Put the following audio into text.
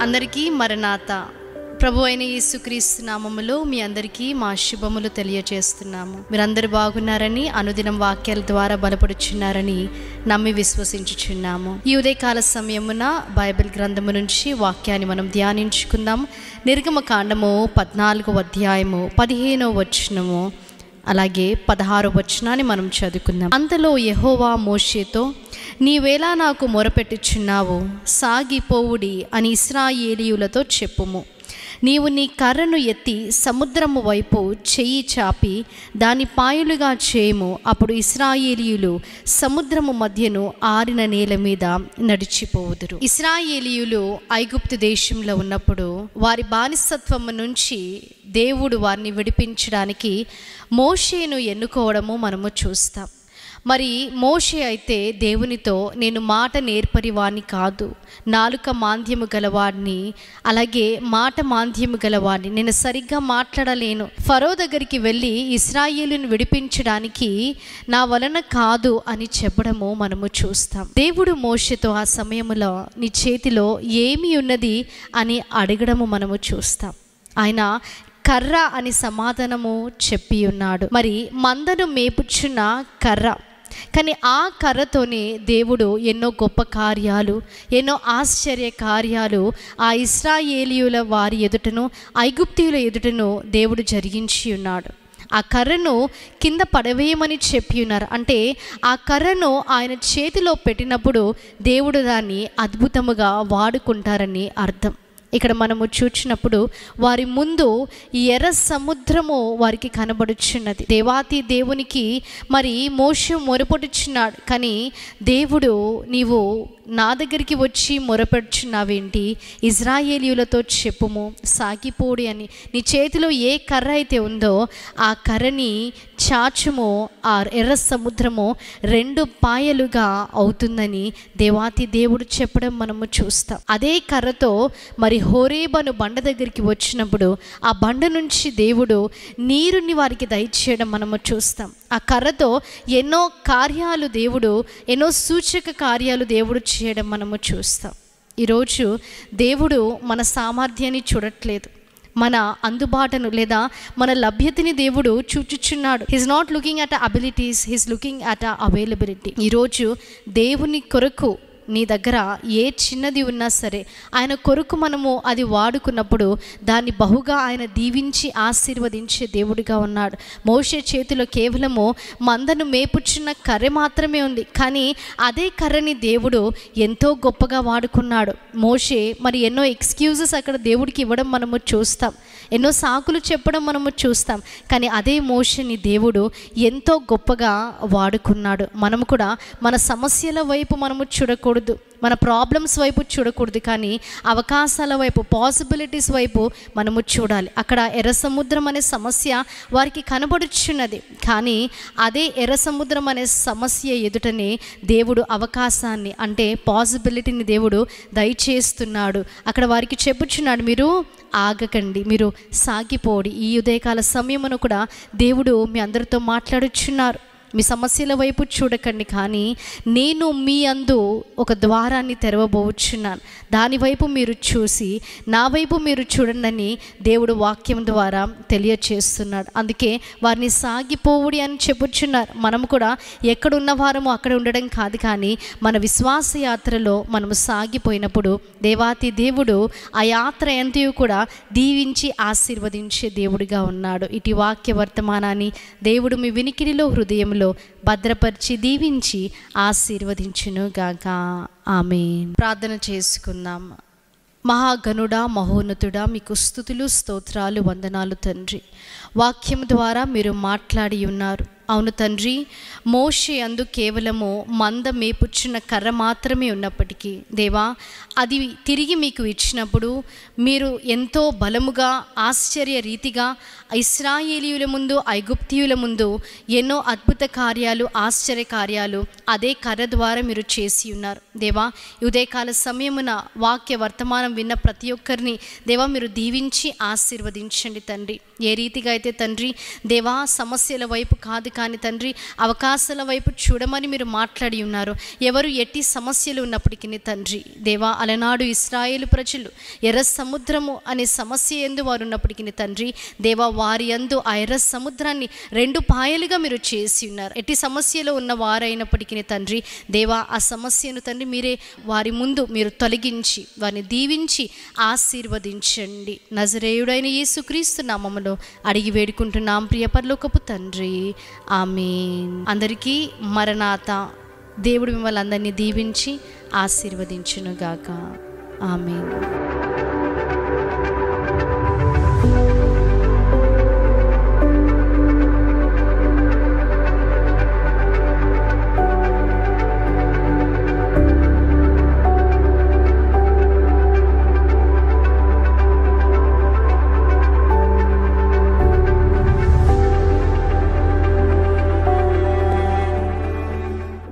అందరికీ మరణాత. ప్రభు అయిన యేసుక్రీస్తు నామములో మీ అందరికీ మా శుభములు తెలియజేస్తున్నాము. మీరందరూ బాగున్నారని, అనుదినం వాక్యాల ద్వారా బలపడుచున్నారని నమ్మి విశ్వసించుచున్నాము. ఈ ఉదయకాల సమయమున బైబిల్ గ్రంథము నుంచి వాక్యాన్ని మనం ధ్యానించుకుందాం. నిర్గమకాండము 14వ అధ్యాయము 15వ వచనము అలాగే 16వ వచనాన్ని మనం చదువుకుందాం. అంతలో యెహోవా మోషేతో, నీవేలా నాకు మొరపెట్టుచున్నావు? సాగిపోవుడి అని ఇశ్రాయేలీయులతో చెప్పుము. నీవు నీ కర్రను ఎత్తి సముద్రము వైపు చెయ్యి చాపి దాని పాయలుగా చేయము. అప్పుడు ఇశ్రాయేలీయులు సముద్రము మధ్యను ఆరిన నేల మీద నడిచిపోవుదురు. ఇశ్రాయేలీయులు ఐగుప్తు దేశంలో ఉన్నప్పుడు వారి బానిసత్వము నుంచి దేవుడు వారిని విడిపించడానికి మోషేను ఎన్నుకోవడము మనము చూస్తాం. మరి మోషే అయితే దేవునితో, నేను మాట నేర్పరివాణ్ణి కాదు, నాలుక మాంద్యము గలవాడిని, అలాగే మాట మాంద్యము గలవాడిని, నేను సరిగ్గా మాట్లాడలేను, ఫరో దగ్గరికి వెళ్ళి ఇశ్రాయేలును విడిపించడానికి నా వలన కాదు అని చెప్పడము మనము చూస్తాం. దేవుడు మోషేతో ఆ సమయంలో నీ చేతిలో ఏమి ఉన్నది అని అడగడము మనము చూస్తాం. ఆయన కర్ర అని సమాధానము చెప్పి ఉన్నాడు. మరి మందను మేపుచున్న కర్ర, కానీ ఆ కర్రతోనే దేవుడు ఎన్నో గొప్ప కార్యాలు, ఎన్నో ఆశ్చర్య కార్యాలు ఆ ఇశ్రాయేలీయుల వారి ఎదుటను, ఐగుప్తీయుల ఎదుటను దేవుడు జరిగించి ఉన్నాడు. ఆ కర్రను కింద పడవేయమని చెప్పి ఉన్నారు. అంటే ఆ కర్రను ఆయన చేతిలో పెట్టినప్పుడు దేవుడు దాన్ని అద్భుతముగా వాడుకుంటారని అర్థం. ఇక్కడ మనము చూచినప్పుడు వారి ముందు ఈ ఎర్ర సముద్రము వారికి కనబడుచున్నది. దేవాతి దేవునికి మరి మోషే మొరపెట్టుచున్నాడు, కానీ దేవుడు, నీవు నా దగ్గరికి వచ్చి మొరపెట్టుచున్నావేంటి? ఇశ్రాయేలీయులతో చెప్పుము, సాగిపోడి అని. నీ చేతిలో ఏ కర్ర అయితే ఉందో ఆ కర్రని చాచుము, ఆ ఎర్ర సముద్రము 2 పాయలుగా అవుతుందని దేవాతి దేవుడు చెప్పడం మనము చూస్తాం. అదే కర్రతో మరి హోరేబను బండ దగ్గరికి వచ్చినప్పుడు ఆ బండ నుంచి దేవుడు నీరుని వారికి దయచేయడం మనము చూస్తాం. ఆ కర్రతో ఎన్నో కార్యాలు దేవుడు, ఎన్నో సూచక కార్యాలు దేవుడు చేయడం మనము చూస్తాం. ఈరోజు దేవుడు మన సామర్థ్యాన్ని చూడట్లేదు, మన అందుబాటును లేదా మన లభ్యతని దేవుడు చూచుచున్నాడు. He's not looking at abilities, he's looking at availability. ఈరోజు దేవుని కొరకు నీ దగ్గర ఏ చిన్నది ఉన్నా సరే ఆయన కొరకు మనము అది వాడుకున్నప్పుడు దాన్ని బహుగా ఆయన దీవించి ఆశీర్వదించే దేవుడిగా ఉన్నాడు. మోషే చేతిలో కేవలము మందను మేపుచున్న కర్ర మాత్రమే ఉంది, కానీ అదే కర్రని దేవుడు ఎంతో గొప్పగా వాడుకున్నాడు. మోషే మరి ఎన్నో ఎక్స్క్యూజెస్ అక్కడ దేవుడికి ఇవ్వడం మనము చూస్తాం, ఎన్నో సాకులు చెప్పడం మనము చూస్తాం, కానీ అదే మోషేని దేవుడు ఎంతో గొప్పగా వాడుకున్నాడు. మనము కూడా మన సమస్యల వైపు మనము చూడకూడదు, మన ప్రాబ్లమ్స్ వైపు చూడకూడదు, కానీ అవకాశాల వైపు, పాసిబిలిటీస్ వైపు మనము చూడాలి. అక్కడ ఎర్ర సముద్రం అనే సమస్య వారికి కనబడుచున్నది, కానీ అదే ఎర్ర సముద్రం అనే సమస్య ఎదుటనే దేవుడు అవకాశాన్ని, అంటే పాసిబిలిటీని దేవుడు దయచేస్తున్నాడు. అక్కడ వారికి చెప్పుచున్నాడు, మీరు ఆగకండి, మీరు సాగిపోడి. ఈ ఉదయకాల సమయమును కూడా దేవుడు మీ అందరితో మాట్లాడుచున్నారు. మీ సమస్యల వైపు చూడకండి, కానీ నేను మీ అందు ఒక ద్వారాన్ని తెరవబోచున్నాను, దానివైపు మీరు చూసి నా వైపు మీరు చూడండి అని దేవుడు వాక్యం ద్వారా తెలియచేస్తున్నాడు. అందుకే వారిని సాగిపోవుడి అని చెప్పుచున్నారు. మనం కూడా ఎక్కడున్న వారము అక్కడ ఉండడం కాదు, కానీ మన విశ్వాస యాత్రలో మనము సాగిపోయినప్పుడు దేవాతి దేవుడు ఆ యాత్ర ఎంతయో కూడా దీవించి ఆశీర్వదించే దేవుడిగా ఉన్నాడు. ఇటు వాక్య వర్తమానాన్ని దేవుడు మీ వినికిడిలో, హృదయంలో భద్రపరిచి దీవించి ఆశీర్వదించును గాక. ఆమేన్. ప్రార్థన చేసుకుందాం. మహాగణుడా, మహోన్నతుడా, మీకు స్తుతులు, స్తోత్రాలు, వందనాలు తండ్రి. వాక్యం ద్వారా మీరు మాట్లాడి ఉన్నారు. అవును తండ్రి, మోషే అందు కేవలము మంద మేపుచ్చున్న కర్ర మాత్రమే ఉన్నప్పటికీ దేవా, అది తిరిగి మీకు ఇచ్చినప్పుడు మీరు ఎంతో బలముగా, ఆశ్చర్య రీతిగా ఇశ్రాయేలీయుల ముందు, ఐగుప్తీయుల ముందు ఎన్నో అద్భుత కార్యాలు, ఆశ్చర్య కార్యాలు అదే కర్ర ద్వారా మీరు చేసి ఉన్నారు. దేవా, ఉదయకాల సమయమున వాక్య వర్తమానం విన్న ప్రతి ఒక్కరిని దేవా మీరు దీవించి ఆశీర్వదించండి తండ్రి. ఏ రీతిగా అయితే తండ్రి దేవా సమస్యల వైపు కాదు కానీ తండ్రి అవకాశాల వైపు చూడమని మీరు మాట్లాడి ఉన్నారు. ఎవరు ఎట్టి సమస్యలు ఉన్నప్పటికీ తండ్రి దేవా అలనాడు ఇశ్రాయేలు ప్రజలు ఎర్ర సముద్రము అనే సమస్య యందు వారు ఉన్నప్పటికీ తండ్రి దేవా వారి యందు ఆ ఎర్ర సముద్రాన్ని 2 పాయలుగా మీరు చేసి ఉన్నారు. ఎట్టి సమస్యలో ఉన్న వారైనప్పటికీ తండ్రి దేవా ఆ సమస్యను తండ్రి మీరే వారి ముందు మీరు తొలగించి వారిని దీవించి ఆశీర్వదించండి. నజరేయుడైన యేసుక్రీస్తు నామములో అడిగి వేడుకుంటున్నాం ప్రియ పరలోకపు తండ్రి, ఆమేన్. అందరికీ మరణాత. దేవుడు మిమ్మల్ని అందరినీ దీవించి ఆశీర్వదించునుగాక. ఆమేన్.